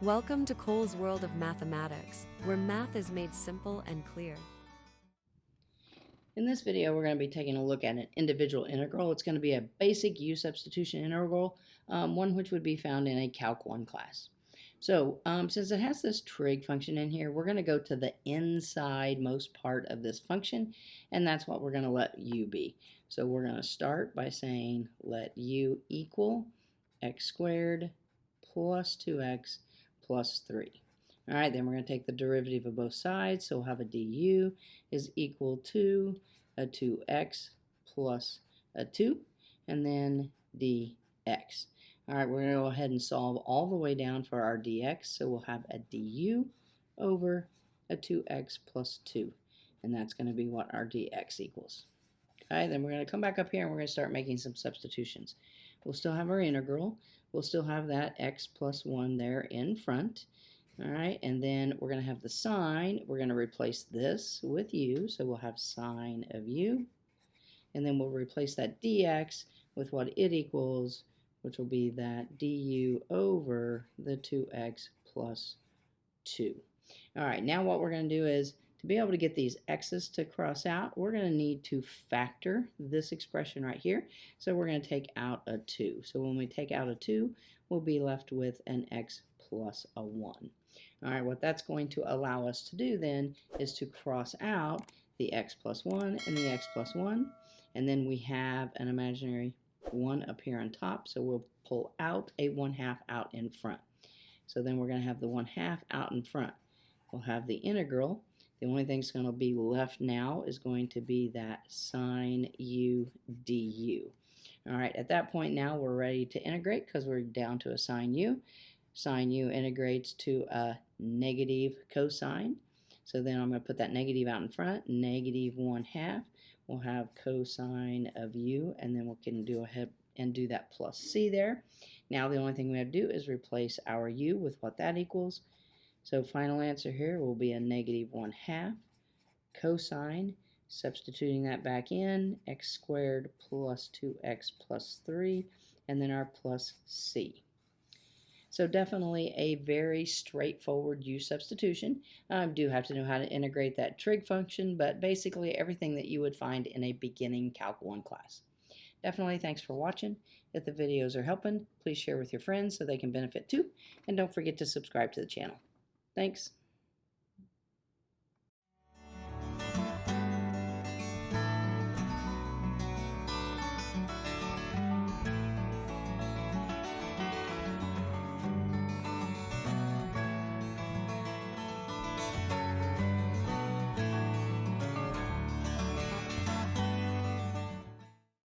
Welcome to Cole's World of Mathematics, where math is made simple and clear. In this video, we're going to be taking a look at an individual integral. It's going to be a basic u-substitution integral, one which would be found in a Calc 1 class. So since it has this trig function in here, we're going to go to the inside most part of this function, and that's what we're going to let u be. So we're going to start by saying let u equal x squared plus 2x plus 3. All right, then we're going to take the derivative of both sides, so we'll have a du is equal to a 2x plus a 2, and then dx. All right, we're going to go ahead and solve all the way down for our dx, so we'll have a du over a 2x plus 2, and that's going to be what our dx equals. Okay, then we're going to come back up here and we're going to start making some substitutions. We'll still have our integral. We'll still have that x plus 1 there in front. All right, and then we're going to have the sign. We're going to replace this with u, so we'll have sine of u. And then we'll replace that dx with what it equals, which will be that du over the 2x plus 2. All right, now what we're going to do is, to be able to get these x's to cross out, we're going to need to factor this expression right here. So we're going to take out a 2. So when we take out a 2, we'll be left with an x plus a 1. All right, what that's going to allow us to do then is to cross out the x plus 1 and the x plus 1. And then we have an imaginary 1 up here on top. So we'll pull out a 1/2 out in front. So then we're going to have the 1/2 out in front. We'll have the integral. The only thing that's going to be left now is going to be that sine u du. All right, at that point now we're ready to integrate because we're down to a sine u. Sine u integrates to a negative cosine. So then I'm going to put that negative out in front, negative 1/2. We'll have cosine of u, and then we can go ahead and do that plus c there. Now the only thing we have to do is replace our u with what that equals. So final answer here will be a negative 1/2 cosine, substituting that back in, x squared plus 2x plus 3, and then our plus c. So definitely a very straightforward u-substitution. Do have to know how to integrate that trig function, but basically everything that you would find in a beginning Calc 1 class. Definitely thanks for watching. If the videos are helping, please share with your friends so they can benefit too, and don't forget to subscribe to the channel. Thanks.